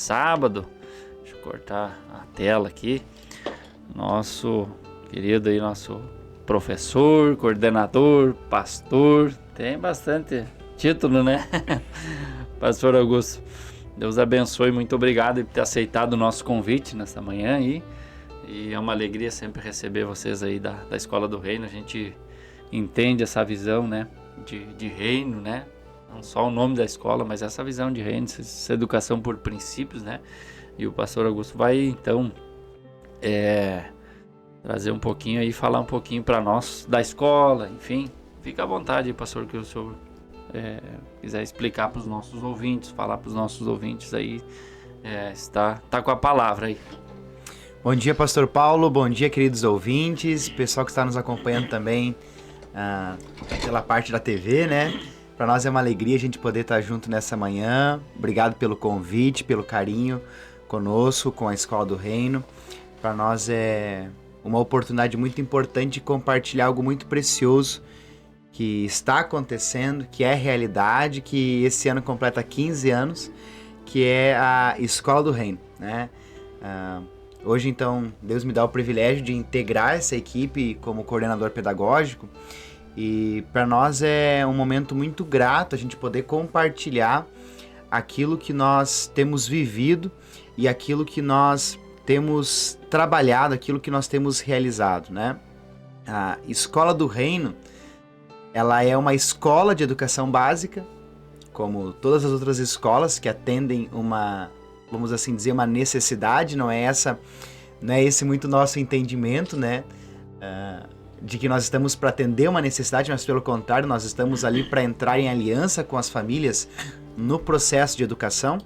sábado. Deixa eu cortar a tela aqui. Nosso querido aí, nosso professor, coordenador, pastor, tem bastante título, né? Pastor Augusto, Deus abençoe, muito obrigado por ter aceitado o nosso convite nesta manhã aí. E é uma alegria sempre receber vocês aí da Escola do Reino. A gente entende essa visão, né, de reino, né? Não só o nome da escola, mas essa visão de reino, essa educação por princípios, né? E o pastor Augusto vai, então, trazer um pouquinho aí, falar um pouquinho para nós da escola, enfim. Fica à vontade, pastor, que o senhor quiser explicar para os nossos ouvintes, falar para os nossos ouvintes aí, está com a palavra aí. Bom dia, pastor Paulo, bom dia, queridos ouvintes, pessoal que está nos acompanhando também pela parte da TV, né? Para nós é uma alegria a gente poder estar junto nessa manhã. Obrigado pelo convite, pelo carinho conosco, com a Escola do Reino. Para nós é uma oportunidade muito importante de compartilhar algo muito precioso que está acontecendo, que é realidade, que esse ano completa 15 anos, que é a Escola do Reino, né? Hoje, então, Deus me dá o privilégio de integrar essa equipe como coordenador pedagógico. E para nós é um momento muito grato a gente poder compartilhar aquilo que nós temos vivido e aquilo que nós temos trabalhado, aquilo que nós temos realizado, né? A Escola do Reino, ela é uma escola de educação básica, como todas as outras escolas que atendem uma, vamos assim dizer, uma necessidade. Não é esse muito nosso entendimento, né? De que nós estamos para atender uma necessidade, mas pelo contrário, nós estamos ali para entrar em aliança com as famílias no processo de educação.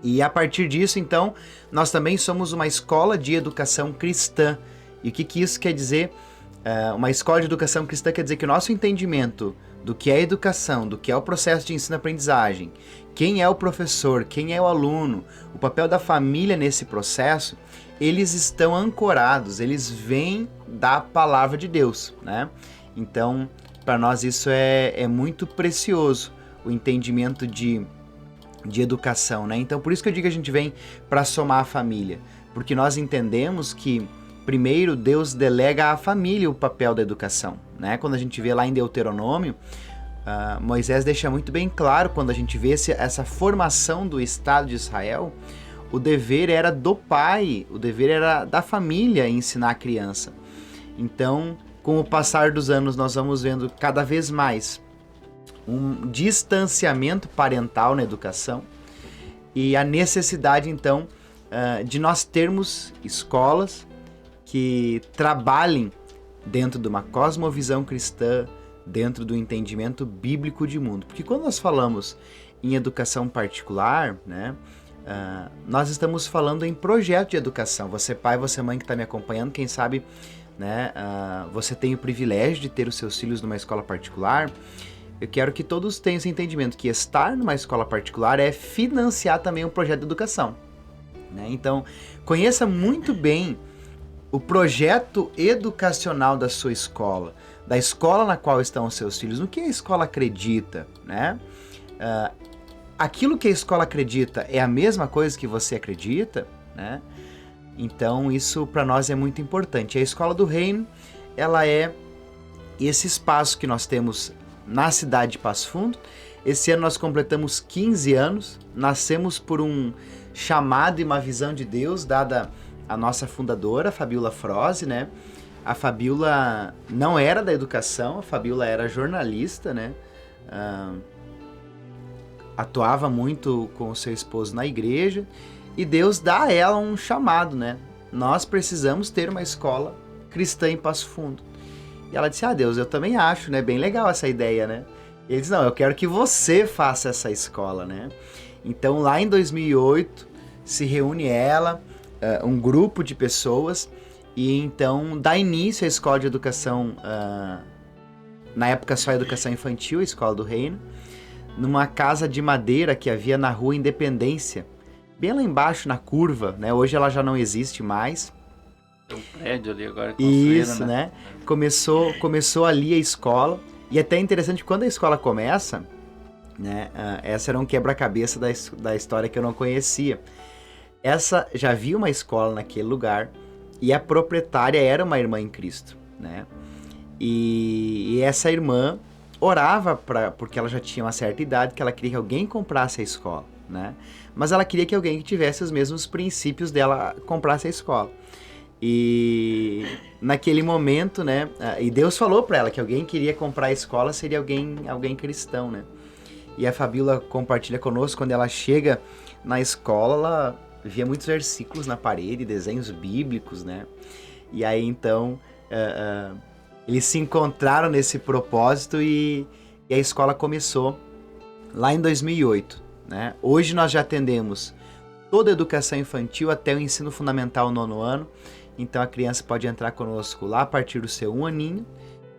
E a partir disso, então, nós também somos uma escola de educação cristã. E o que isso quer dizer? Uma escola de educação cristã quer dizer que o nosso entendimento do que é educação, do que é o processo de ensino-aprendizagem, quem é o professor, quem é o aluno, o papel da família nesse processo, eles estão ancorados, eles vêm da palavra de Deus, né? Então, para nós isso é muito precioso, o entendimento de educação, né? Então, por isso que eu digo que a gente vem para somar a família, porque nós entendemos que, primeiro, Deus delega à família o papel da educação, né? Quando a gente vê lá em Deuteronômio, Moisés deixa muito bem claro, quando a gente vê essa formação do Estado de Israel, o dever era do pai, o dever era da família ensinar a criança. Então, com o passar dos anos, nós vamos vendo cada vez mais um distanciamento parental na educação e a necessidade, então, de nós termos escolas que trabalhem dentro de uma cosmovisão cristã, dentro do entendimento bíblico de mundo. Porque quando nós falamos em educação particular, né, nós estamos falando em projeto de educação. Você pai, você mãe que está me acompanhando, quem sabe, né, você tem o privilégio de ter os seus filhos numa escola particular. Eu quero que todos tenham esse entendimento que estar numa escola particular é financiar também um projeto de educação, né? Então, conheça muito bem o projeto educacional da sua escola, da escola na qual estão os seus filhos, no que a escola acredita, né? Aquilo que a escola acredita é a mesma coisa que você acredita, né? Então isso para nós é muito importante. A Escola do Reino, ela é esse espaço que nós temos na cidade de Passo Fundo. Esse ano nós completamos 15 anos, nascemos por um chamado e uma visão de Deus dada à nossa fundadora, Fabiola Froze, né? A Fabiola não era da educação, a Fabiola era jornalista, né? Atuava muito com o seu esposo na igreja e Deus dá a ela um chamado, né? Nós precisamos ter uma escola cristã em Passo Fundo. E ela disse, Deus, eu também acho, né? Bem legal essa ideia, né? E ele disse, não, eu quero que você faça essa escola, né? Então lá em 2008 se reúne ela, um grupo de pessoas, e então dá início à escola de educação, na época só a educação infantil, a Escola do Reino, numa casa de madeira que havia na rua Independência, bem lá embaixo na curva, né? Hoje ela já não existe mais. Tem um prédio ali agora construído, isso, né? Começou ali a escola, e até interessante, quando a escola começa, né? Essa era um quebra-cabeça da história que eu não conhecia. Essa já havia uma escola naquele lugar e a proprietária era uma irmã em Cristo, né? E essa irmã orava porque ela já tinha uma certa idade, que ela queria que alguém comprasse a escola, né? Mas ela queria que alguém que tivesse os mesmos princípios dela comprasse a escola. E naquele momento, né? E Deus falou para ela que alguém queria comprar a escola seria alguém cristão, né? E a Fabíola compartilha conosco, quando ela chega na escola, ela via muitos versículos na parede, desenhos bíblicos, né? E aí então eles se encontraram nesse propósito e a escola começou lá em 2008, né? Hoje nós já atendemos toda a educação infantil até o ensino fundamental 9º ano, então a criança pode entrar conosco lá a partir do seu 1 aninho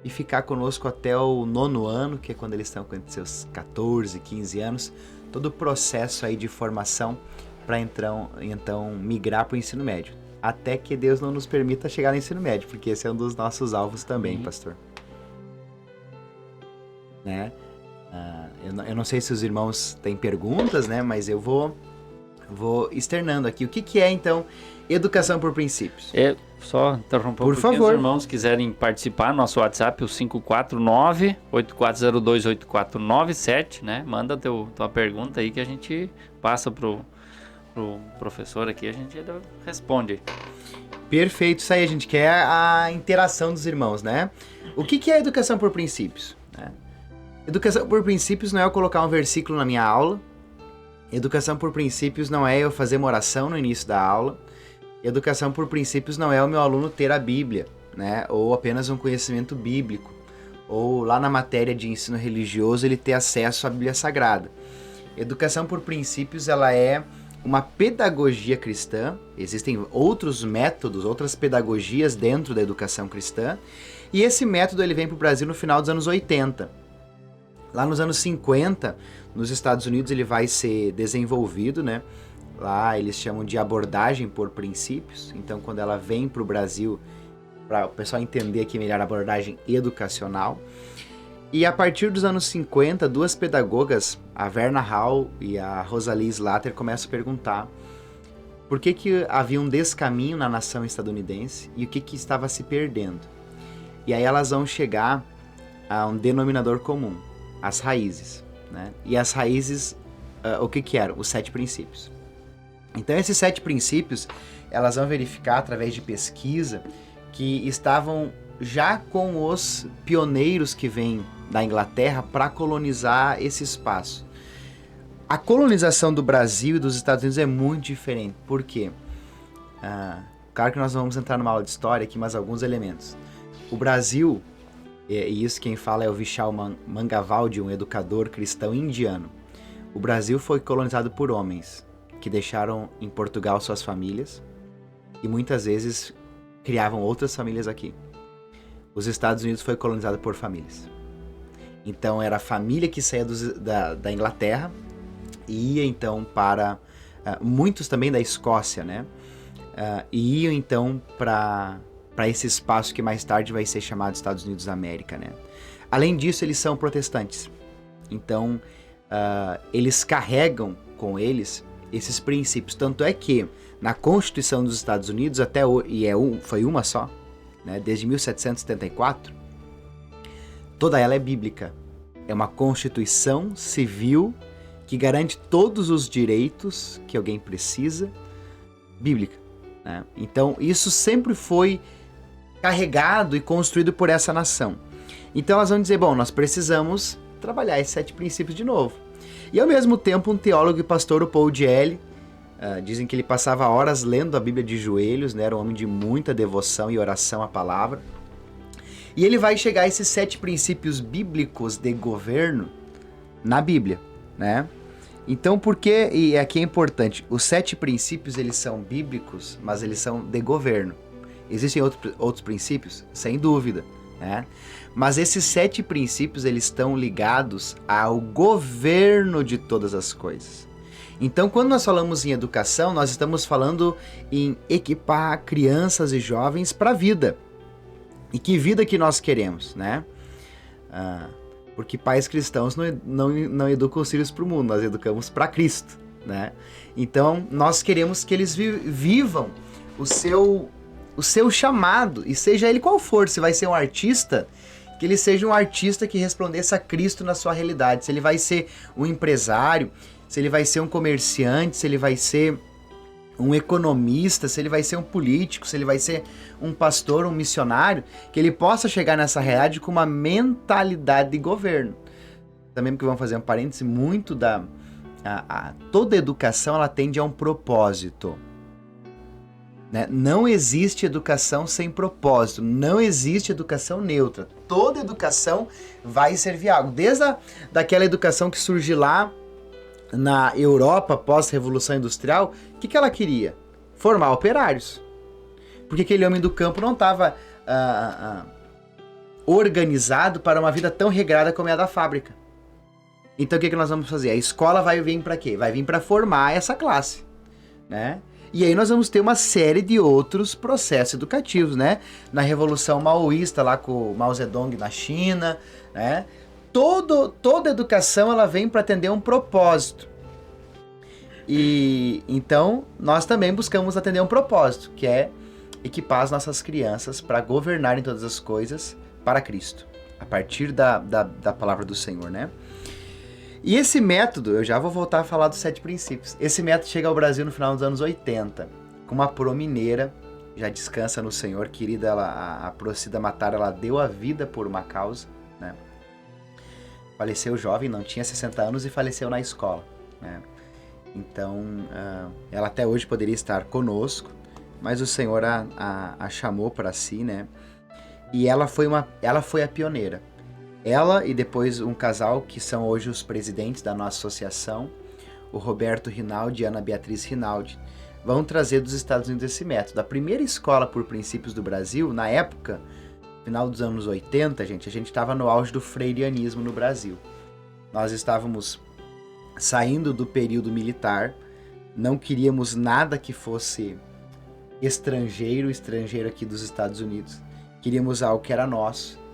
e ficar conosco até o 9º ano, que é quando eles estão com seus 14, 15 anos, todo o processo aí de formação para então migrar para o ensino médio. Até que Deus não nos permita chegar no ensino médio, porque esse é um dos nossos alvos também, pastor. Né? Eu não sei se os irmãos têm perguntas, né? Mas eu vou externando aqui. O que é, então, educação por princípios? Só interromper por favor. Os irmãos quiserem participar, nosso WhatsApp é o 549-8402-8497, né? Manda tua pergunta aí que a gente passa pro professor aqui, a gente responde. Perfeito, isso aí, a gente quer a interação dos irmãos, né? O que é educação por princípios? Né? Educação por princípios não é eu colocar um versículo na minha aula. Educação por princípios não é eu fazer uma oração no início da aula. Educação por princípios não é o meu aluno ter a Bíblia, né? Ou apenas um conhecimento bíblico. Ou lá na matéria de ensino religioso ele ter acesso à Bíblia Sagrada. Educação por princípios, ela é uma pedagogia cristã. Existem outros métodos, outras pedagogias dentro da educação cristã. E esse método ele vem para o Brasil no final dos anos 80. Lá nos anos 50, nos Estados Unidos, ele vai ser desenvolvido, né? Lá eles chamam de abordagem por princípios. Então, quando ela vem para o Brasil, para o pessoal entender aqui melhor a abordagem educacional. E a partir dos anos 50, duas pedagogas, a Verna Hall e a Rosalie Slater, começam a perguntar por que havia um descaminho na nação estadunidense e o que estava se perdendo. E aí elas vão chegar a um denominador comum, as raízes, né? E as raízes, o que eram? Os 7 princípios. Então esses 7 princípios, elas vão verificar através de pesquisa que estavam já com os pioneiros que vêm da Inglaterra para colonizar esse espaço. A colonização do Brasil e dos Estados Unidos é muito diferente. Por quê? Claro que nós não vamos entrar numa aula de história aqui, mas alguns elementos. O Brasil, e isso quem fala é o Vishal Mangavaldi, um educador cristão indiano. O Brasil foi colonizado por homens que deixaram em Portugal suas famílias e muitas vezes criavam outras famílias aqui. Os Estados Unidos foi colonizado por famílias. Então era a família que saía da Inglaterra e ia então para... muitos também da Escócia, né? E iam então para esse espaço que mais tarde vai ser chamado Estados Unidos da América, né? Além disso, eles são protestantes. Então, eles carregam com eles esses princípios. Tanto é que na Constituição dos Estados Unidos, foi uma só, né? Desde 1774, toda ela é bíblica. É uma Constituição civil que garante todos os direitos que alguém precisa, bíblica, né? Então, isso sempre foi carregado e construído por essa nação. Então, elas vão dizer, bom, nós precisamos trabalhar esses 7 princípios de novo. E, ao mesmo tempo, um teólogo e pastor, o Paul Gielli, dizem que ele passava horas lendo a Bíblia de joelhos, né? Era um homem de muita devoção e oração à palavra. E ele vai chegar a esses 7 princípios bíblicos de governo na Bíblia, né? Então, por que, e aqui é importante, os 7 princípios, eles são bíblicos, mas eles são de governo. Existem outros princípios? Sem dúvida, né? Mas esses 7 princípios, eles estão ligados ao governo de todas as coisas. Então, quando nós falamos em educação, nós estamos falando em equipar crianças e jovens para a vida. E que vida que nós queremos, né? Porque pais cristãos não educam os filhos para o mundo, nós educamos para Cristo, né? Então, nós queremos que eles vivam o seu chamado, e seja ele qual for, se vai ser um artista, que ele seja um artista que resplandeça a Cristo na sua realidade. Se ele vai ser um empresário, se ele vai ser um comerciante, se ele vai ser um economista, se ele vai ser um político, se ele vai ser um pastor, um missionário, que ele possa chegar nessa realidade com uma mentalidade de governo. Também porque vamos fazer um parêntese, muito toda educação ela tende a um propósito. Né? Não existe educação sem propósito, não existe educação neutra. Toda educação vai servir a algo. Desde daquela educação que surge lá na Europa pós-revolução industrial, o que ela queria? Formar operários. Porque aquele homem do campo não estava organizado para uma vida tão regrada como é a da fábrica. Então o que nós vamos fazer? A escola vai vir para quê? Vai vir para formar essa classe, né? E aí nós vamos ter uma série de outros processos educativos, né? Na Revolução Maoísta, lá com o Mao Zedong na China, né? Toda educação ela vem para atender um propósito. E então nós também buscamos atender um propósito, que é equipar as nossas crianças para governarem todas as coisas para Cristo, a partir da palavra do Senhor, né? E esse método, eu já vou voltar a falar dos 7 princípios. Esse método chega ao Brasil no final dos anos 80, com uma pro-mineira, já descansa no Senhor, querida, a Procida Matar, ela deu a vida por uma causa, né? Faleceu jovem, não tinha 60 anos e faleceu na escola, né? Então, ela até hoje poderia estar conosco, mas o Senhor a chamou para si, né? E ela foi a pioneira. Ela e depois um casal que são hoje os presidentes da nossa associação, o Roberto Rinaldi e a Ana Beatriz Rinaldi, vão trazer dos Estados Unidos esse método. A primeira escola por princípios do Brasil, na época, final dos anos 80, a gente estava no auge do freirianismo no Brasil. Nós estávamos saindo do período militar, não queríamos nada que fosse estrangeiro aqui dos Estados Unidos. Queríamos algo que era nosso.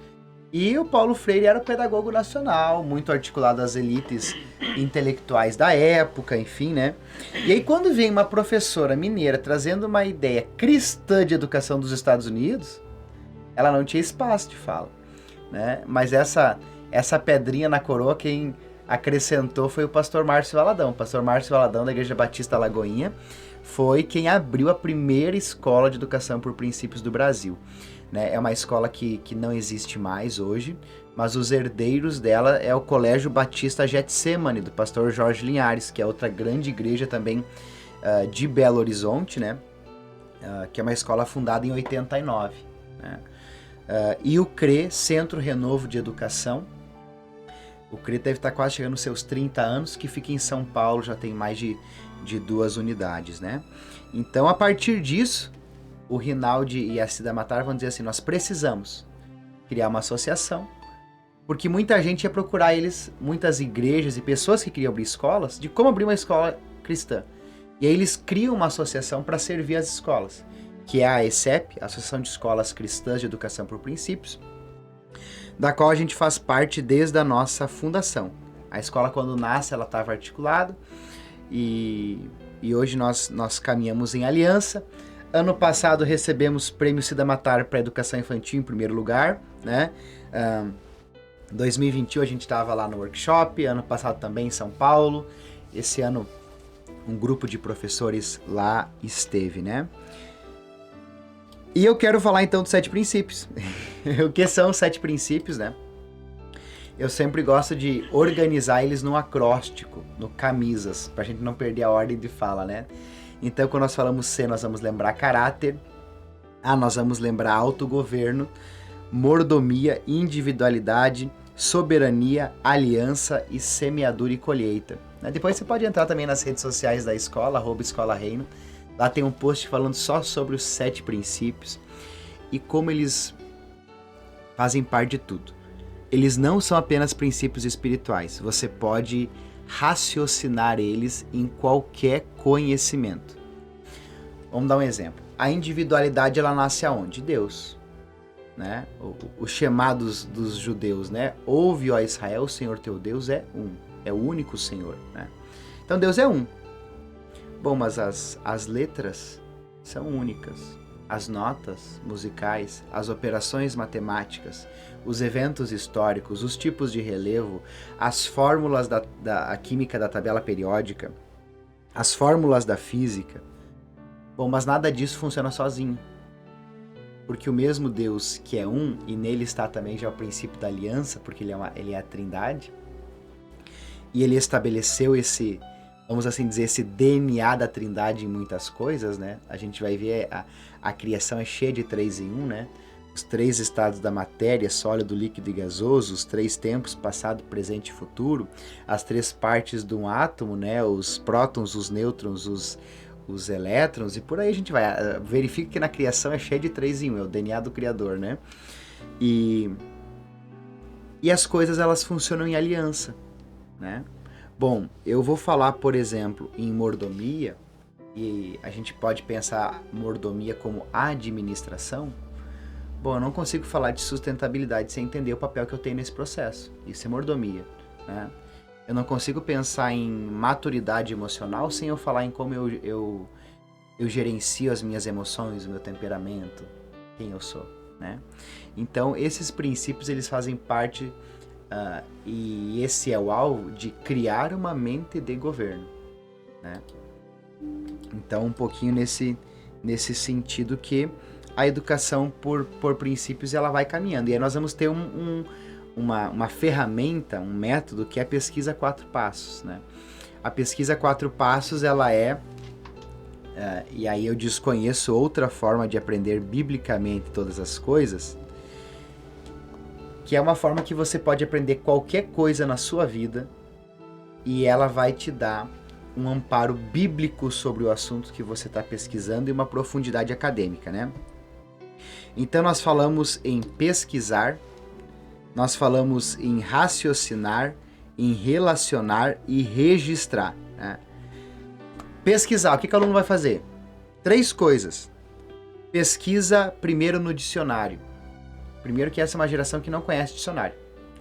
E o Paulo Freire era o pedagogo nacional, muito articulado às elites intelectuais da época, enfim, né? E aí quando vem uma professora mineira trazendo uma ideia cristã de educação dos Estados Unidos, ela não tinha espaço de fala, né? Mas essa pedrinha na coroa, quem acrescentou foi o pastor Márcio Valadão. O pastor Márcio Valadão, da Igreja Batista Lagoinha, foi quem abriu a primeira escola de educação por princípios do Brasil. É uma escola que não existe mais hoje, mas os herdeiros dela é o Colégio Batista Getsemane, do pastor Jorge Linhares, que é outra grande igreja também de Belo Horizonte, né? Que é uma escola fundada em 89. Né? E o CRE, Centro Renovo de Educação, o CRE deve estar quase chegando aos seus 30 anos, que fica em São Paulo, já tem mais de 2 unidades. Né? Então, a partir disso, o Rinaldi e a Cida Matar vão dizer assim, nós precisamos criar uma associação, porque muita gente ia procurar muitas igrejas e pessoas que queriam abrir escolas, de como abrir uma escola cristã. E aí eles criam uma associação para servir as escolas, que é a ESEP, a Associação de Escolas Cristãs de Educação por Princípios, da qual a gente faz parte desde a nossa fundação. A escola, quando nasce, ela estava articulada, e hoje nós caminhamos em aliança. Ano passado recebemos prêmio Cida Matar para educação infantil em primeiro lugar, né? 2021 a gente estava lá no workshop, ano passado também em São Paulo. Esse ano um grupo de professores lá esteve, né? E eu quero falar então dos 7 princípios. O que são os 7 princípios, né? Eu sempre gosto de organizar eles no acróstico, no camisas, pra gente não perder a ordem de fala, né? Então, quando nós falamos C, nós vamos lembrar caráter, A, nós vamos lembrar autogoverno, mordomia, individualidade, soberania, aliança e semeadura e colheita. Depois você pode entrar também nas redes sociais da escola, @escolareino. Lá tem um post falando só sobre os 7 princípios e como eles fazem parte de tudo. Eles não são apenas princípios espirituais, você pode raciocinar eles em qualquer conhecimento. Vamos dar um exemplo. A individualidade, ela nasce aonde? Deus. né? Os chamados dos judeus, né? Ouve, ó Israel, o Senhor teu Deus é um, é o único Senhor, né? Então Deus é um. Bom, mas as letras são únicas. As notas musicais, as operações matemáticas, os eventos históricos, os tipos de relevo, as fórmulas da química da tabela periódica, as fórmulas da física. Bom, mas nada disso funciona sozinho. Porque o mesmo Deus que é um, e nele está também já o princípio da aliança, porque ele é a Trindade, e ele estabeleceu esse, vamos assim dizer, esse DNA da Trindade em muitas coisas, né? A gente vai ver a criação é cheia de 3 em 1, né? Os 3 estados da matéria, sólido, líquido e gasoso, os 3 tempos, passado, presente e futuro, as 3 partes de um átomo, né? Os prótons, os nêutrons, os elétrons, e por aí a gente vai. Verifica que na criação é cheia de 3 em 1, é o DNA do Criador, né? E as coisas, elas funcionam em aliança, né? Bom, eu vou falar, por exemplo, em mordomia, e a gente pode pensar mordomia como administração. Bom, eu não consigo falar de sustentabilidade sem entender o papel que eu tenho nesse processo. Isso é mordomia, né? Eu não consigo pensar em maturidade emocional sem eu falar em como eu gerencio as minhas emoções, o meu temperamento, quem eu sou, né? Então, esses princípios, eles fazem parte, e esse é o alvo de criar uma mente de governo, né? Então, um pouquinho nesse sentido que a educação por princípios, ela vai caminhando. E aí nós vamos ter uma ferramenta, um método, que é a pesquisa 4 passos, né? A pesquisa 4 passos, ela e aí eu desconheço outra forma de aprender biblicamente todas as coisas, que é uma forma que você pode aprender qualquer coisa na sua vida e ela vai te dar um amparo bíblico sobre o assunto que você está pesquisando e uma profundidade acadêmica, né? Então nós falamos em pesquisar, nós falamos em raciocinar, em relacionar e registrar, né? Pesquisar, o que o aluno vai fazer? 3 coisas. Pesquisa primeiro no dicionário. Primeiro que essa é uma geração que não conhece dicionário.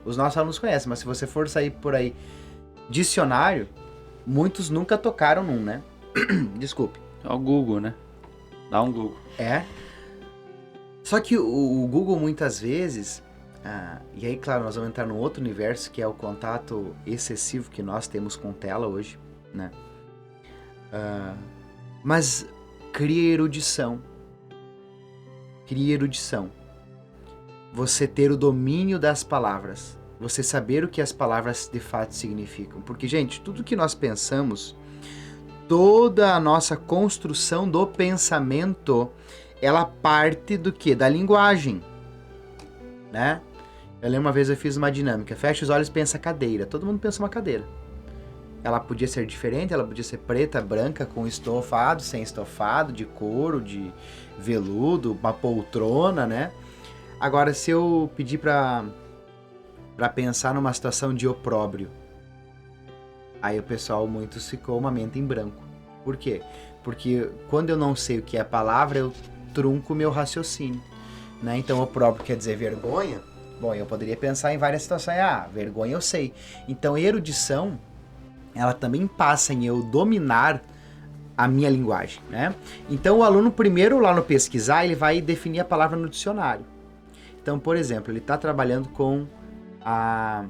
Os nossos alunos conhecem, mas se você for sair por aí, dicionário, muitos nunca tocaram num, né? Desculpe. É o Google, né? Dá um Google. É. Só que o Google muitas vezes, e aí claro, nós vamos entrar num outro universo que é o contato excessivo que nós temos com tela hoje, né? Mas cria erudição. Cria erudição. Você ter o domínio das palavras. Você saber o que as palavras de fato significam. Porque, gente, tudo que nós pensamos, toda a nossa construção do pensamento, ela parte do quê? Da linguagem, né? Eu lembro uma vez eu fiz uma dinâmica. Fecha os olhos e pensa cadeira. Todo mundo pensa uma cadeira. Ela podia ser diferente, ela podia ser preta, branca, com estofado, sem estofado, de couro, de veludo, uma poltrona, né? Agora, se eu pedir para pensar numa situação de opróbrio, aí o pessoal, muitos ficou uma mente em branco. Por quê? Porque quando eu não sei o que é a palavra, eu trunco o meu raciocínio, né? Então, opróbrio quer dizer vergonha. Bom, eu poderia pensar em várias situações. Vergonha eu sei. Então, erudição, ela também passa em eu dominar a minha linguagem, né? Então, o aluno, primeiro, lá no pesquisar, ele vai definir a palavra no dicionário. Então, por exemplo, ele está trabalhando com a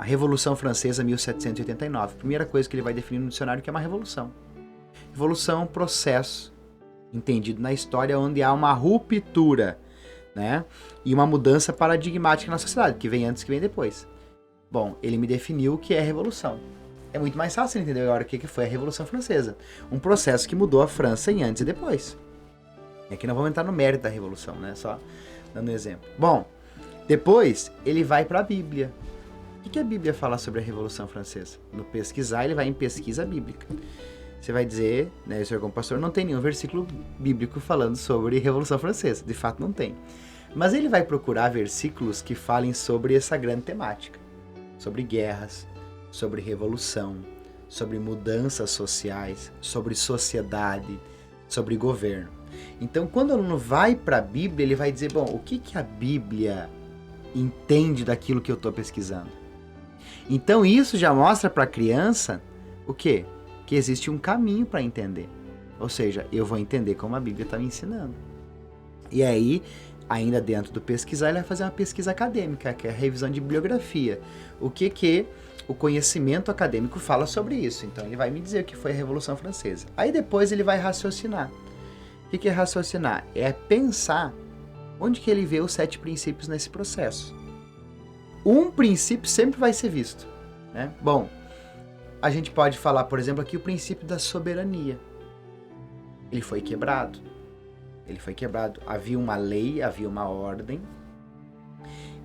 Revolução Francesa 1789. Primeira coisa que ele vai definir no dicionário que é uma revolução. Revolução é um processo entendido na história onde há uma ruptura, né? E uma mudança paradigmática na sociedade, que vem antes, que vem depois. Bom, ele me definiu o que é revolução. É muito mais fácil entender agora o que foi a Revolução Francesa. Um processo que mudou a França em antes e depois. E aqui não vamos entrar no mérito da Revolução, né? Só dando um exemplo. Bom, depois ele vai para a Bíblia. O que a Bíblia fala sobre a Revolução Francesa? No pesquisar, ele vai em pesquisa bíblica. Você vai dizer, né, o senhor como pastor, não tem nenhum versículo bíblico falando sobre Revolução Francesa. De fato, não tem. Mas ele vai procurar versículos que falem sobre essa grande temática. Sobre guerras, sobre revolução, sobre mudanças sociais, sobre sociedade, sobre governo. Então, quando o aluno vai para a Bíblia, ele vai dizer, bom, o que a Bíblia entende daquilo que eu estou pesquisando? Então, isso já mostra para a criança o quê? Que existe um caminho para entender. Ou seja, eu vou entender como a Bíblia está me ensinando. E aí, ainda dentro do pesquisar, ele vai fazer uma pesquisa acadêmica, que é a revisão de bibliografia. O que o conhecimento acadêmico fala sobre isso. Então, ele vai me dizer o que foi a Revolução Francesa. Aí, depois, ele vai raciocinar. O que é raciocinar? É pensar onde que ele vê os 7 princípios nesse processo. Um princípio sempre vai ser visto, né? Bom, a gente pode falar, por exemplo, aqui o princípio da soberania. Ele foi quebrado. Havia uma lei, havia uma ordem.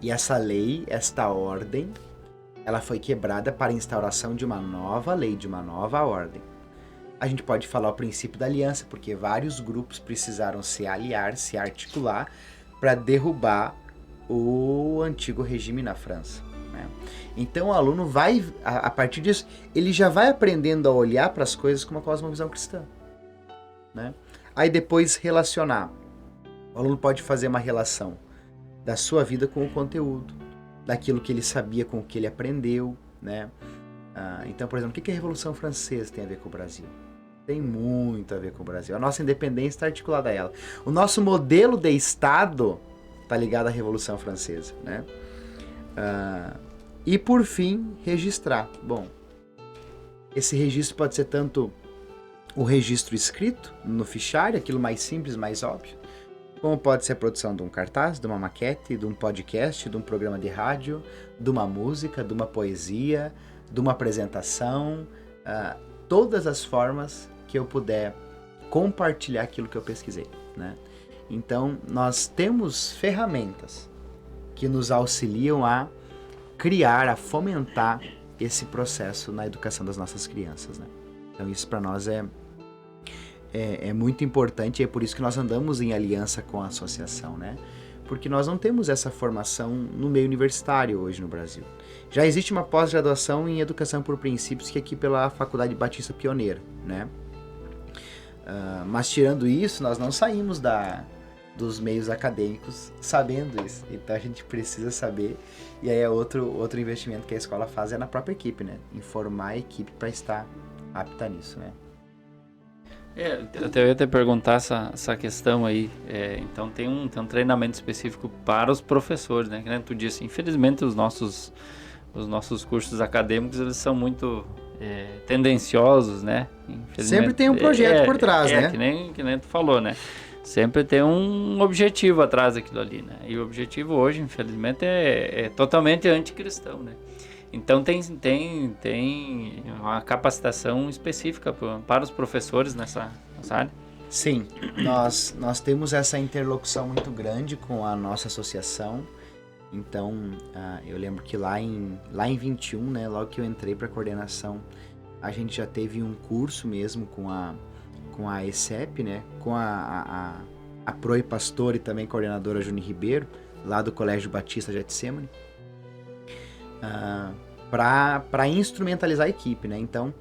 E essa lei, esta ordem, ela foi quebrada para a instauração de uma nova lei, de uma nova ordem. A gente pode falar o princípio da aliança, porque vários grupos precisaram se aliar, se articular para derrubar o antigo regime na França, né? Então o aluno vai, a partir disso, ele já vai aprendendo a olhar para as coisas com uma cosmovisão cristã, né? Aí depois relacionar. O aluno pode fazer uma relação da sua vida com o conteúdo, daquilo que ele sabia com o que ele aprendeu, né? Então, por exemplo, o que a Revolução Francesa tem a ver com o Brasil? Tem muito a ver com o Brasil. A nossa independência está articulada a ela. O nosso modelo de Estado está ligado à Revolução Francesa, né? E por fim, registrar. Bom, esse registro pode ser tanto o registro escrito no fichário, aquilo mais simples, mais óbvio, como pode ser a produção de um cartaz, de uma maquete, de um podcast, de um programa de rádio, de uma música, de uma poesia, de uma apresentação, todas as formas que eu puder compartilhar aquilo que eu pesquisei, né? Então, nós temos ferramentas que nos auxiliam a criar, a fomentar esse processo na educação das nossas crianças, né? Então, isso para nós é muito importante e é por isso que nós andamos em aliança com a associação, né? Porque nós não temos essa formação no meio universitário hoje no Brasil. Já existe uma pós-graduação em Educação por Princípios, que é aqui pela Faculdade Batista Pioneira, né? Mas tirando isso, nós não saímos dos meios acadêmicos sabendo isso. Então a gente precisa saber, e aí é outro investimento que a escola faz é na própria equipe, né? Informar a equipe para estar apta nisso, né? Eu ia te perguntar essa questão aí. Então tem um treinamento específico para os professores, né? Que nem tu disse, infelizmente os nossos cursos acadêmicos eles são muito tendenciosos, né? Sempre tem um projeto por trás, né? Que nem tu falou, né? Sempre tem um objetivo atrás daquilo ali, né? E o objetivo hoje, infelizmente, é totalmente anticristão, né? Então tem uma capacitação específica para os professores nessa área? Sim, nós temos essa interlocução muito grande com a nossa associação. Então, eu lembro que lá em 21, né, logo que eu entrei para a coordenação, a gente já teve um curso mesmo com a ESEP, né, com a Proe Pastor e também coordenadora Juni Ribeiro, lá do Colégio Batista Getsemane, para instrumentalizar a equipe, né? Então,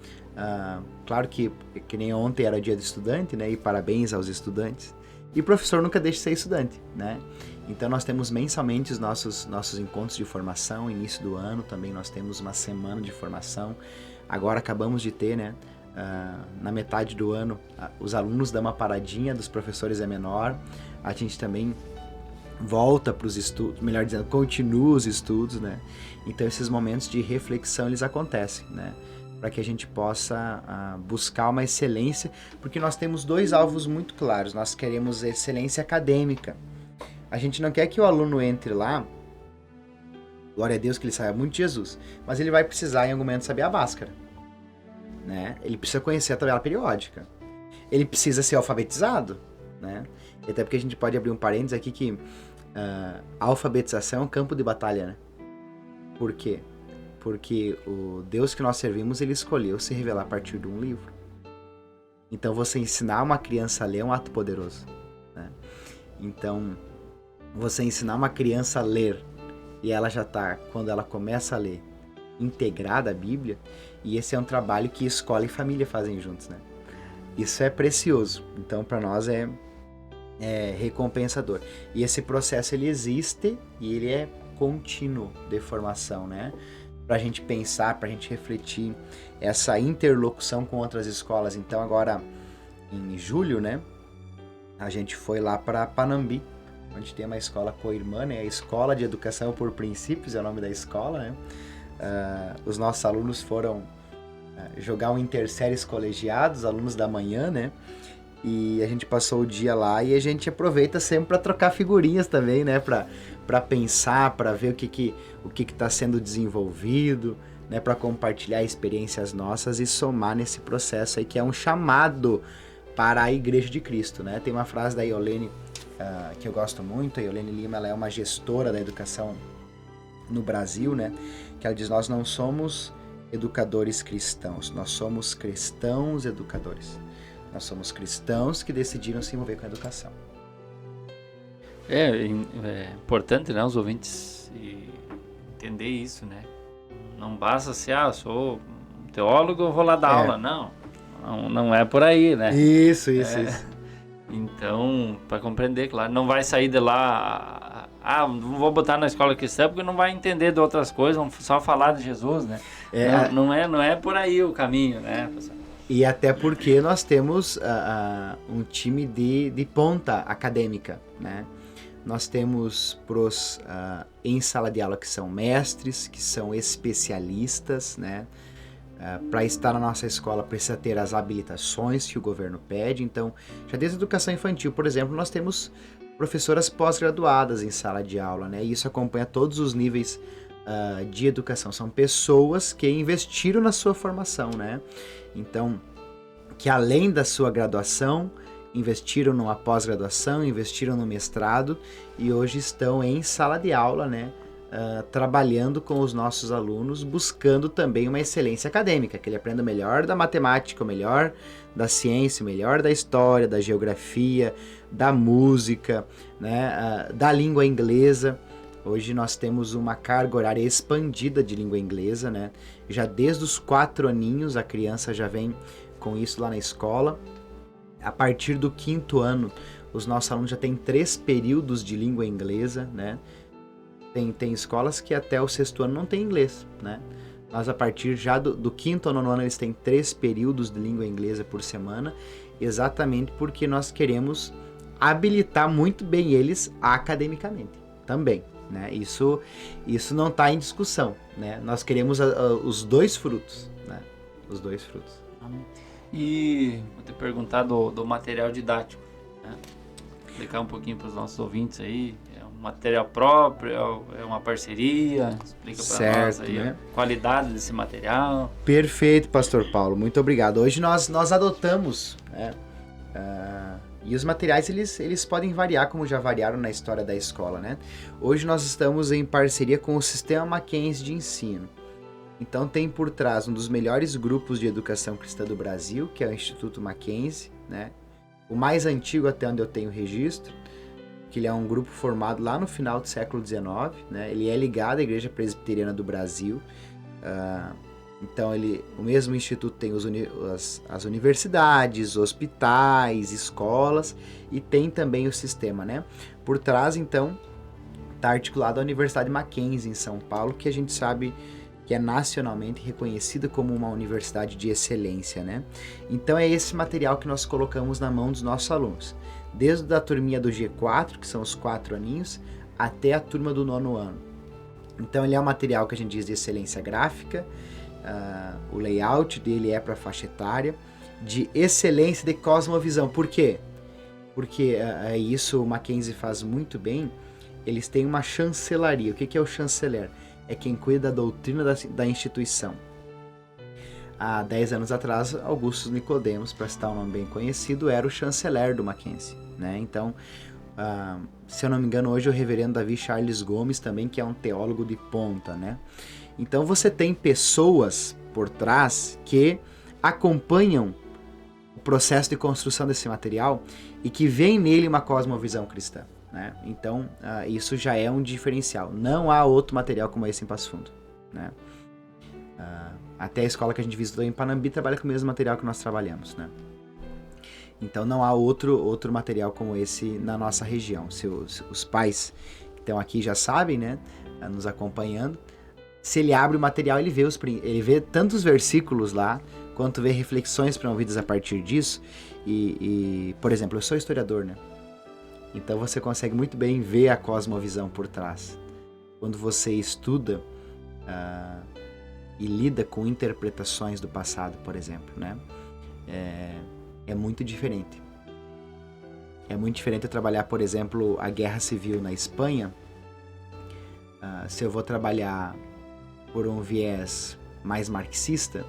claro que nem ontem era dia do estudante, né? E parabéns aos estudantes. E o professor nunca deixa de ser estudante, né? Então nós temos mensalmente os nossos encontros de formação, início do ano também nós temos uma semana de formação. Agora acabamos de ter, né? Na metade do ano, os alunos dão uma paradinha, dos professores é menor. A gente também volta para os estudos, melhor dizendo, continua os estudos, né? Então esses momentos de reflexão eles acontecem, né? Para que a gente possa buscar uma excelência, porque nós temos 2 alvos muito claros. Nós queremos excelência acadêmica. A gente não quer que o aluno entre lá, glória a Deus que ele saiba muito de Jesus, mas ele vai precisar em algum momento saber a Bhaskara, né? Ele precisa conhecer a tabela periódica. Ele precisa ser alfabetizado, né? E até porque a gente pode abrir um parênteses aqui que a alfabetização é um campo de batalha, né? Por quê? Porque o Deus que nós servimos, ele escolheu se revelar a partir de um livro. Então você ensinar uma criança a ler é um ato poderoso, né? Então você ensinar uma criança a ler e ela já está, quando ela começa a ler, integrada à Bíblia, e esse é um trabalho que escola e família fazem juntos, né? Isso é precioso. Então para nós é recompensador. E esse processo ele existe e ele é contínuo de formação, né? Para a gente pensar, para a gente refletir essa interlocução com outras escolas. Então agora em julho, né? A gente foi lá para Panambi, onde tem uma escola co-irmã, né? A Escola de Educação por Princípios é o nome da escola, né? Os nossos alunos foram jogar um interséries colegiados, alunos da manhã, né? E a gente passou o dia lá e a gente aproveita sempre para trocar figurinhas também, né? Para pensar, para ver o que está sendo desenvolvido, né? Para compartilhar experiências nossas e somar nesse processo aí que é um chamado para a Igreja de Cristo, né? Tem uma frase da Iolene que eu gosto muito. A Iolene Lima, ela é uma gestora da educação no Brasil, né? Que ela diz: nós não somos educadores cristãos, nós somos cristãos educadores. Nós somos cristãos que decidiram se envolver com a educação. É importante, né, os ouvintes entender isso, né? Não basta ser, sou teólogo, eu vou lá dar aula. Não é por aí, né? Isso. Então, para compreender, claro, não vai sair de lá, não vou botar na escola cristã porque não vai entender de outras coisas, vão só falar de Jesus, né? Não é por aí o caminho, né, pessoal? E até porque nós temos um time de ponta acadêmica, né? Nós temos pros em sala de aula que são mestres, que são especialistas, né? Para estar na nossa escola precisa ter as habilitações que o governo pede. Então, já desde a educação infantil, por exemplo, nós temos professoras pós-graduadas em sala de aula, né? E isso acompanha todos os níveis de educação. São pessoas que investiram na sua formação, né? Então, que além da sua graduação, investiram numa pós-graduação, investiram no mestrado e hoje estão em sala de aula, né? Trabalhando com os nossos alunos, buscando também uma excelência acadêmica, que ele aprenda o melhor da matemática, o melhor da ciência, o melhor da história, da geografia, da música, né? Da língua inglesa. Hoje nós temos uma carga horária expandida de língua inglesa, né? Já desde os 4 aninhos a criança já vem com isso lá na escola. A partir do 5º ano, os nossos alunos já têm 3 períodos de língua inglesa, né? Tem escolas que até o 6º ano não tem inglês, né? Mas a partir já do 5º ao 9º ano eles têm 3 períodos de língua inglesa por semana, exatamente porque nós queremos habilitar muito bem eles academicamente também, né? Isso não está em discussão, né? Nós queremos os 2 frutos, né? Os 2 frutos. E vou te perguntar do material didático, né? Explicar um pouquinho para os nossos ouvintes aí. É um material próprio, é uma parceria? Explica para nós aí, né? A qualidade desse material. Perfeito, Pastor Paulo, muito obrigado. Hoje nós adotamos, né? E os materiais eles podem variar, como já variaram na história da escola, né? Hoje nós estamos em parceria com o Sistema Mackenzie de Ensino. Então tem por trás um dos melhores grupos de educação cristã do Brasil, que é o Instituto Mackenzie, né? O mais antigo até onde eu tenho registro, que ele é um grupo formado lá no final do século XIX, né? Ele é ligado à Igreja Presbiteriana do Brasil. Então o mesmo instituto tem as universidades, hospitais, escolas e tem também o sistema, né? Por trás, então, está articulado a Universidade Mackenzie em São Paulo, que a gente sabe que é nacionalmente reconhecida como uma universidade de excelência, né? Então é esse material que nós colocamos na mão dos nossos alunos, desde a turminha do G4, que são os 4 aninhos, até a turma do 9º ano. Então ele é um material que a gente diz de excelência gráfica, o layout dele é para faixa etária, de excelência de cosmovisão. Por quê? Porque isso o Mackenzie faz muito bem. Eles têm uma chancelaria. O que é o chanceler? É quem cuida da doutrina da instituição. Há 10 anos atrás, Augusto Nicodemos, para citar um nome bem conhecido, era o chanceler do Mackenzie, né? Então, se eu não me engano, hoje é o reverendo Davi Charles Gomes também, que é um teólogo de ponta, né? Então você tem pessoas por trás que acompanham o processo de construção desse material e que veem nele uma cosmovisão cristã, né? Então, isso já é um diferencial. Não há outro material como esse em Passo Fundo, né? Até a escola que a gente visitou em Panambi trabalha com o mesmo material que nós trabalhamos, né? Então não há outro material como esse na nossa região. Se os pais que estão aqui já sabem, né, nos acompanhando, se ele abre o material, ele vê tantos versículos lá, quanto vê reflexões promovidas a partir disso. E, por exemplo, eu sou historiador, né? Então você consegue muito bem ver a cosmovisão por trás. Quando você estuda e lida com interpretações do passado, por exemplo, né? É muito diferente. É muito diferente eu trabalhar, por exemplo, a Guerra Civil na Espanha. Se eu vou trabalhar por um viés mais marxista,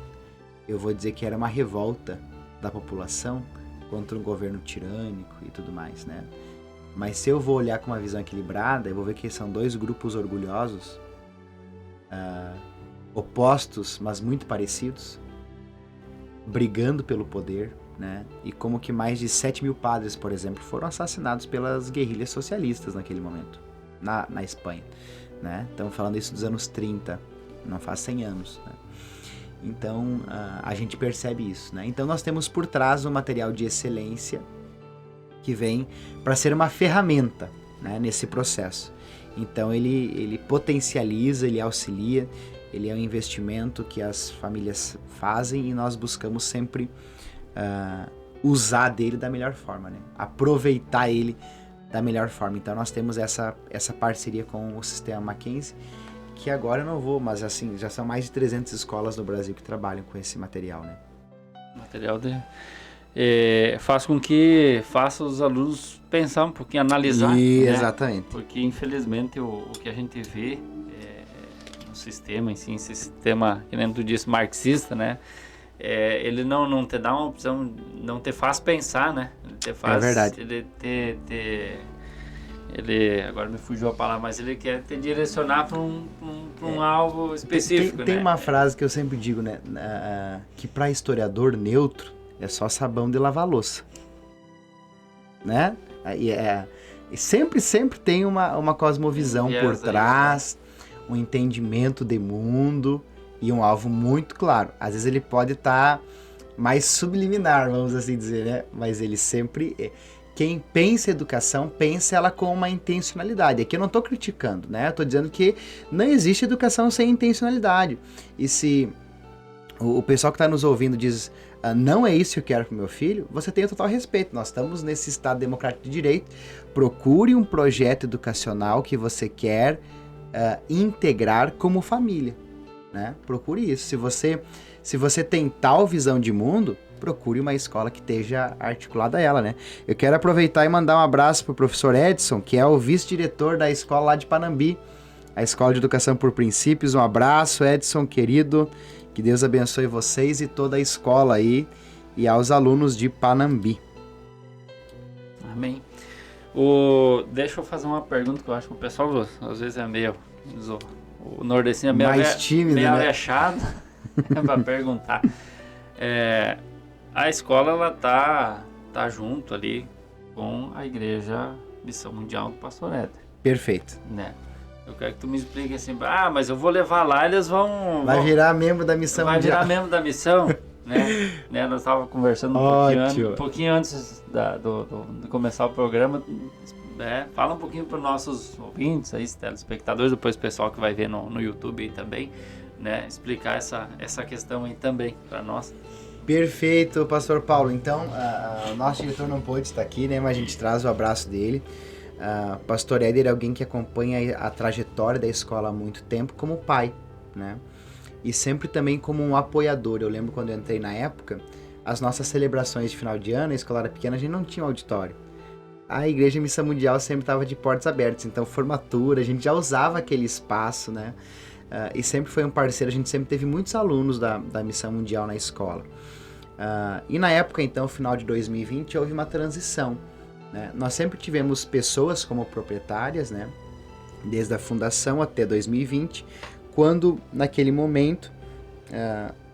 eu vou dizer que era uma revolta da população contra um governo tirânico e tudo mais, né? Mas se eu vou olhar com uma visão equilibrada, eu vou ver que são dois grupos orgulhosos, opostos, mas muito parecidos, brigando pelo poder, né? E como que mais de 7 mil padres, por exemplo, foram assassinados pelas guerrilhas socialistas naquele momento, na Espanha, né? Estamos falando isso dos anos 30, não faz 100 anos, né? Então, a gente percebe isso, né? Então, nós temos por trás um material de excelência que vem para ser uma ferramenta, né, nesse processo. Então, ele potencializa, ele auxilia, ele é um investimento que as famílias fazem e nós buscamos sempre usar dele da melhor forma, né? Aproveitar ele da melhor forma. Então, nós temos essa parceria com o Sistema Mackenzie, que agora eu não vou, mas assim, já são mais de 300 escolas no Brasil que trabalham com esse material, né? Material faz com que faça os alunos pensar um pouquinho, analisar, né? Exatamente. Porque infelizmente o que a gente vê no sistema, em si, esse sistema, que nem tu disse, marxista, né? Ele não te dá uma opção, não te faz pensar, né? Ele te faz, é verdade. Ele agora me fugiu a palavra, mas ele quer te direcionar para um algo específico. Tem né? uma frase que eu sempre digo, né? Que para historiador neutro é só sabão de lavar louça, né? E sempre tem uma cosmovisão por trás, um entendimento de mundo e um alvo muito claro. Às vezes ele pode estar mais subliminar, vamos assim dizer, né? Mas ele sempre... Quem pensa educação, pensa ela com uma intencionalidade. Aqui eu não estou criticando, né? Eu estou dizendo que não existe educação sem intencionalidade. E se o pessoal que está nos ouvindo diz, não é isso que eu quero para o meu filho, você tem o total respeito. Nós estamos nesse Estado democrático de direito. Procure um projeto educacional que você quer integrar como família, né? Procure isso. Se você tem tal visão de mundo, procure uma escola que esteja articulada a ela, né? Eu quero aproveitar e mandar um abraço pro professor Edson, que é o vice-diretor da escola lá de Panambi, a Escola de Educação por Princípios. Um abraço, Edson, querido. Que Deus abençoe vocês e toda a escola aí e aos alunos de Panambi. Amém. Deixa eu fazer uma pergunta que eu acho que o pessoal às vezes é meio... O nordestino é meio mais tímido, meio né? avexado para perguntar. A escola ela tá junto ali com a Igreja Missão Mundial do Pastor Éder. Perfeito. Né? Eu quero que tu me explique assim, mas eu vou levar lá, eles vão... Vai virar membro da Missão Mundial. Vai virar membro da missão, né? Nós estávamos conversando um pouquinho antes de começar o programa. Fala um pouquinho para os nossos ouvintes, aí, telespectadores, depois o pessoal que vai ver no YouTube aí também, né? Explicar essa questão aí também para nós. Perfeito, Pastor Paulo. Então, o nosso diretor não pôde estar aqui, né? Mas a gente traz o abraço dele. Pastor Éder é alguém que acompanha a trajetória da escola há muito tempo como pai, né? E sempre também como um apoiador. Eu lembro quando eu entrei na época, as nossas celebrações de final de ano, a escola era pequena, a gente não tinha um auditório. A Igreja Missão Mundial sempre estava de portas abertas, então formatura, a gente já usava aquele espaço, né? E sempre foi um parceiro, a gente sempre teve muitos alunos da Missão Mundial na escola. E na época, então, final de 2020, houve uma transição, né? Nós sempre tivemos pessoas como proprietárias, né? Desde a fundação até 2020, quando, naquele momento,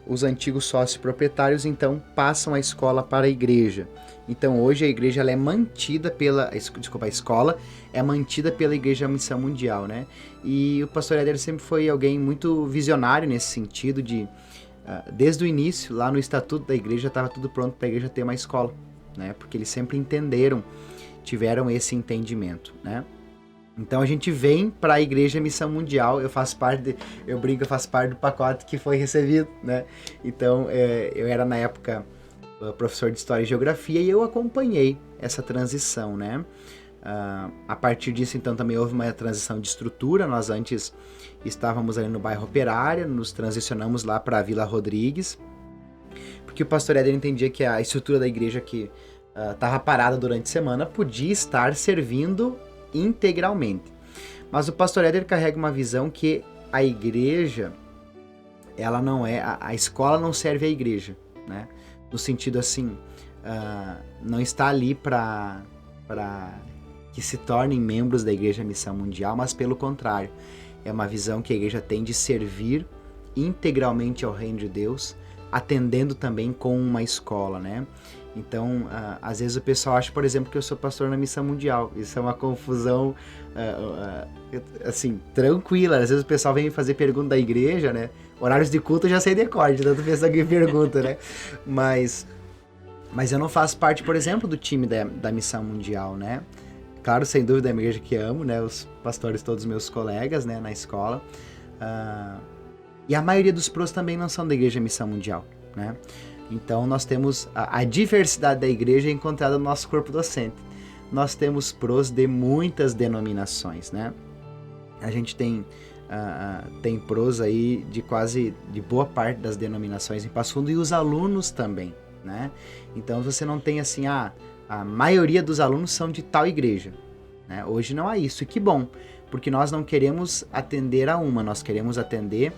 os antigos sócios proprietários, então, passam a escola para a igreja. Então, hoje a igreja ela é mantida a escola é mantida pela Igreja Missão Mundial, né? E o pastor Éder sempre foi alguém muito visionário nesse sentido de... desde o início, lá no estatuto da igreja, estava tudo pronto para a igreja ter uma escola, né? Porque eles sempre entenderam, tiveram esse entendimento, né? Então a gente vem para a Igreja Missão Mundial, eu faço parte do pacote que foi recebido, né? Então eu era na época professor de História e Geografia e eu acompanhei essa transição, né? A partir disso, então, também houve uma transição de estrutura. Nós antes estávamos ali no bairro Operária, nos transicionamos lá para a Vila Rodrigues, porque o pastor Éder entendia que a estrutura da igreja que estava parada durante a semana podia estar servindo integralmente. Mas o pastor Éder carrega uma visão que a igreja, ela não é, a escola não serve à igreja, né? No sentido assim, não está ali para que se tornem membros da Igreja Missão Mundial, mas pelo contrário, é uma visão que a igreja tem de servir integralmente ao reino de Deus, atendendo também com uma escola, né? Então, às vezes o pessoal acha, por exemplo, que eu sou pastor na Missão Mundial. Isso é uma confusão, assim, tranquila. Às vezes o pessoal vem fazer pergunta da igreja, né? Horários de culto eu já sei de cor, de tanta pessoa que pergunta, né? Mas eu não faço parte, por exemplo, do time da Missão Mundial, né? Claro, sem dúvida, é uma igreja que amo, né? Os pastores, todos meus colegas, né? Na escola. E a maioria dos pros também não são da Igreja Missão Mundial, né? Então, nós temos a diversidade da igreja encontrada no nosso corpo docente. Nós temos pros de muitas denominações, né? A gente tem pros aí de boa parte das denominações em Passo Fundo e os alunos também, né? Então, você não tem assim, a maioria dos alunos são de tal igreja, né? Hoje não há isso, e que bom, porque nós não queremos atender a uma, nós queremos atender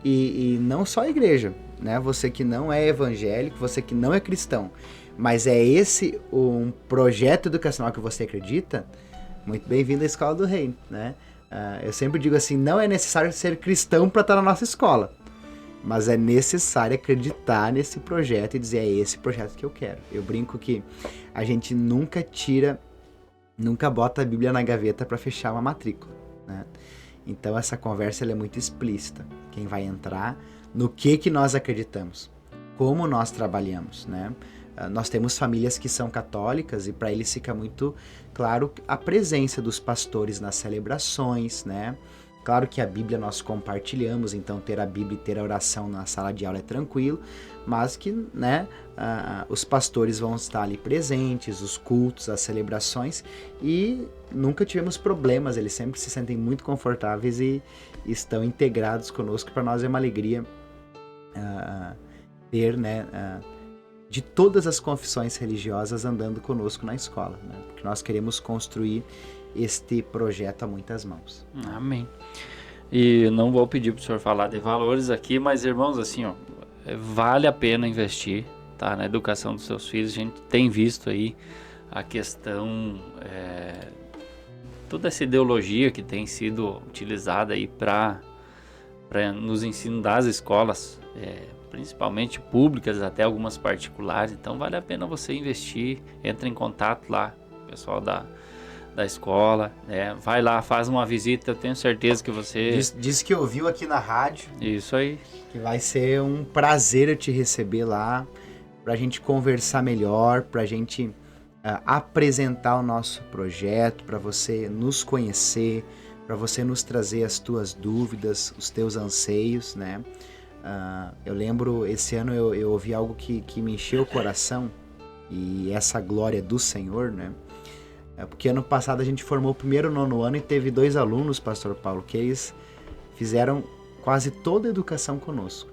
e não só a igreja, né? Você que não é evangélico, você que não é cristão, mas é esse um projeto educacional que você acredita, muito bem-vindo à Escola do Reino, né? Eu sempre digo assim, não é necessário ser cristão para estar na nossa escola, mas é necessário acreditar nesse projeto e dizer, é esse projeto que eu quero. Eu brinco que a gente nunca bota a Bíblia na gaveta para fechar uma matrícula, né? Então essa conversa ela é muito explícita. Quem vai entrar, no que nós acreditamos, como nós trabalhamos, né? Nós temos famílias que são católicas e para eles fica muito claro a presença dos pastores nas celebrações, né? Claro que a Bíblia nós compartilhamos, então ter a Bíblia e ter a oração na sala de aula é tranquilo, mas que, né, os pastores vão estar ali presentes, os cultos, as celebrações, e nunca tivemos problemas, eles sempre se sentem muito confortáveis e estão integrados conosco. Para nós é uma alegria ter, né, de todas as confissões religiosas andando conosco na escola, né? Porque nós queremos construir este projeto a muitas mãos. Amém. E não vou pedir para o senhor falar de valores aqui, mas irmãos, assim, ó, vale a pena investir, tá, na educação dos seus filhos. A gente tem visto aí a questão, toda essa ideologia que tem sido utilizada aí para nos ensinos das escolas, principalmente públicas, até algumas particulares. Então vale a pena você investir, entra em contato lá, pessoal da escola, vai lá, faz uma visita, eu tenho certeza que você... Diz que ouviu aqui na rádio. Isso aí. Que vai ser um prazer eu te receber lá, pra gente conversar melhor, pra gente apresentar o nosso projeto, pra você nos conhecer, pra você nos trazer as tuas dúvidas, os teus anseios, né? Eu lembro, esse ano eu ouvi algo que me encheu o coração, e essa glória do Senhor, né? Porque ano passado a gente formou o primeiro nono ano e teve 2 alunos, pastor Paulo, que eles fizeram quase toda a educação conosco.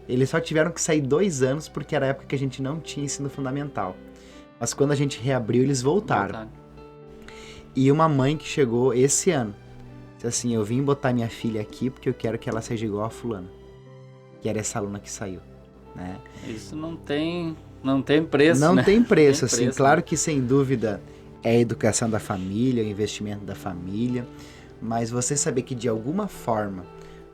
Eles só tiveram que sair 2 anos porque era a época que a gente não tinha ensino fundamental. Mas quando a gente reabriu, eles voltaram. E uma mãe que chegou esse ano, disse assim, eu vim botar minha filha aqui porque eu quero que ela seja igual a fulana, que era essa aluna que saiu, né? Isso não tem preço, não, né? tem preço, assim, preço, claro, né? que sem dúvida é a educação da família, o investimento da família, mas você saber que de alguma forma,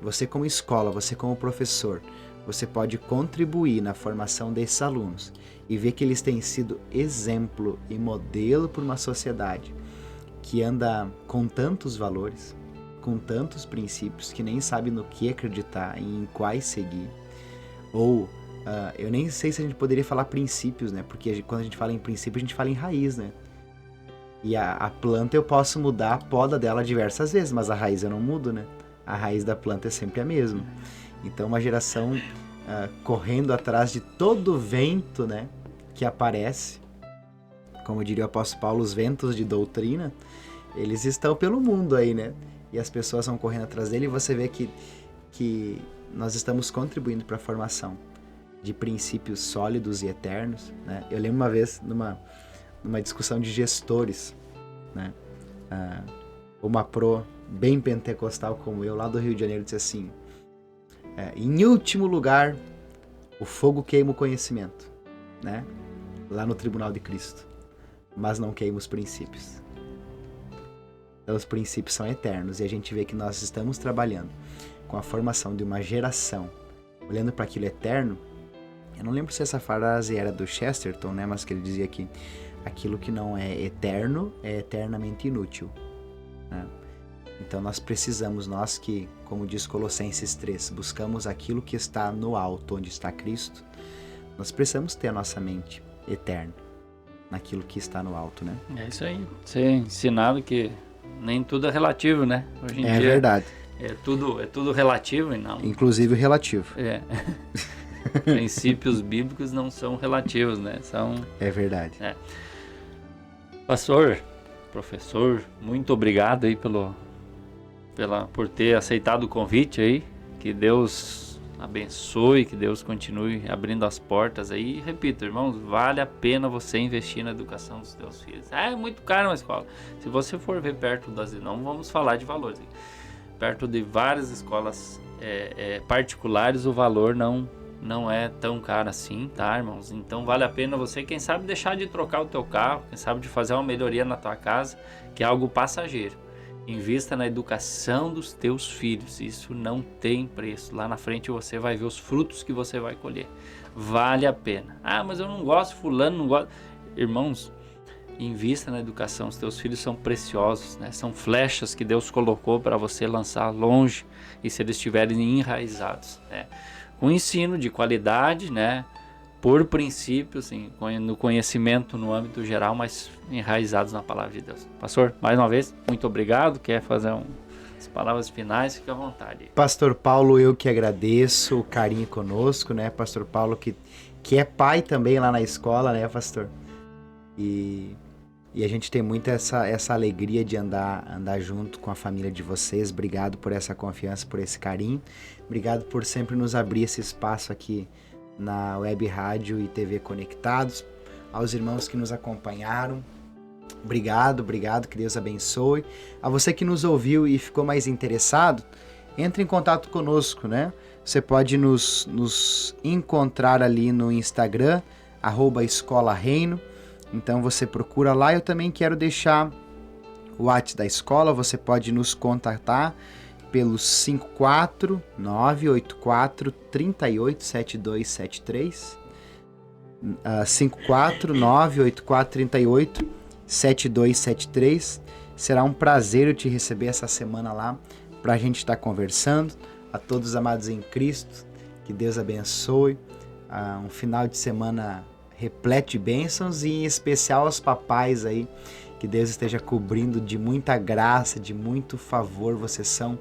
você como escola, você como professor, você pode contribuir na formação desses alunos e ver que eles têm sido exemplo e modelo para uma sociedade que anda com tantos valores, com tantos princípios, que nem sabe no que acreditar e em quais seguir, ou eu nem sei se a gente poderia falar princípios, né? Porque quando a gente fala em princípio, a gente fala em raiz, né? E a planta eu posso mudar a poda dela diversas vezes, mas a raiz eu não mudo, né? A raiz da planta é sempre a mesma. Então uma geração correndo atrás de todo vento, né, que aparece, como diria o apóstolo Paulo, os ventos de doutrina, eles estão pelo mundo aí, né? E as pessoas vão correndo atrás dele, e você vê que nós estamos contribuindo para a formação de princípios sólidos e eternos, né? Eu lembro uma vez, numa discussão de gestores, né? Uma pro bem pentecostal como eu, lá do Rio de Janeiro, disse assim: em último lugar, o fogo queima o conhecimento, né? Lá no tribunal de Cristo, mas não queima os princípios. Então os princípios são eternos, e a gente vê que nós estamos trabalhando com a formação de uma geração, olhando para aquilo eterno. Eu não lembro se essa frase era do Chesterton, né? Mas que ele dizia que aquilo que não é eterno é eternamente inútil, né? Então nós precisamos, nós que, como diz Colossenses 3, buscamos aquilo que está no alto, onde está Cristo, nós precisamos ter a nossa mente eterna naquilo que está no alto, né? É isso aí. Ser ensinado que nem tudo é relativo, né? Hoje em dia, verdade. É tudo relativo e não... Inclusive relativo. Princípios bíblicos não são relativos, né? É verdade. Pastor, professor, muito obrigado aí por ter aceitado o convite aí. Que Deus abençoe, que Deus continue abrindo as portas aí. E repito, irmãos, vale a pena você investir na educação dos seus filhos. É muito caro uma escola. Se você for ver perto não vamos falar de valores. Perto de várias escolas particulares, o valor não é tão caro assim, tá, irmãos? Então vale a pena você, quem sabe, deixar de trocar o teu carro, quem sabe de fazer uma melhoria na tua casa, que é algo passageiro. Invista na educação dos teus filhos, isso não tem preço. Lá na frente você vai ver os frutos que você vai colher. Vale a pena. Ah, mas eu não gosto, fulano não gosta. Irmãos, invista na educação, os teus filhos são preciosos, né? São flechas que Deus colocou para você lançar longe, e se eles estiverem enraizados, né? Um ensino de qualidade, né? Por princípio, assim, no conhecimento no âmbito geral, mas enraizados na palavra de Deus. Pastor, mais uma vez, muito obrigado. Quer fazer as palavras finais? Fique à vontade. Pastor Paulo, eu que agradeço o carinho conosco, né? Pastor Paulo que é pai também lá na escola, né, pastor? E a gente tem muito essa alegria de andar junto com a família de vocês. Obrigado por essa confiança, por esse carinho. Obrigado por sempre nos abrir esse espaço aqui na Web Rádio e TV Conectados. Aos irmãos que nos acompanharam, obrigado, que Deus abençoe. A você que nos ouviu e ficou mais interessado, entre em contato conosco, né? Você pode nos encontrar ali no Instagram, @escolareino. Então você procura lá. Eu também quero deixar o WhatsApp da escola, você pode nos contatar pelo 54984 387273, 54984 387273. Será um prazer eu te receber essa semana lá para a gente estar conversando. A todos os amados em Cristo, que Deus abençoe. Um final de semana repleto de bênçãos, e em especial aos papais aí, que Deus esteja cobrindo de muita graça, de muito favor. Vocês são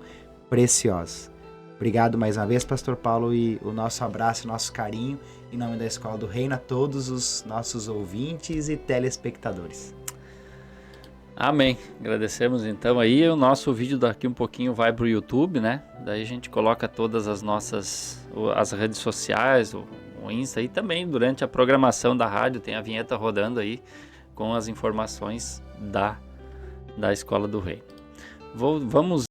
preciosos. Obrigado mais uma vez, pastor Paulo, e o nosso abraço, o nosso carinho, em nome da Escola do Reino, a todos os nossos ouvintes e telespectadores. Amém. Agradecemos então aí. O nosso vídeo daqui um pouquinho vai para o YouTube, né? Daí a gente coloca todas as as redes sociais, o Insta, e também durante a programação da rádio tem a vinheta rodando aí com as informações da Escola do Reino. Vamos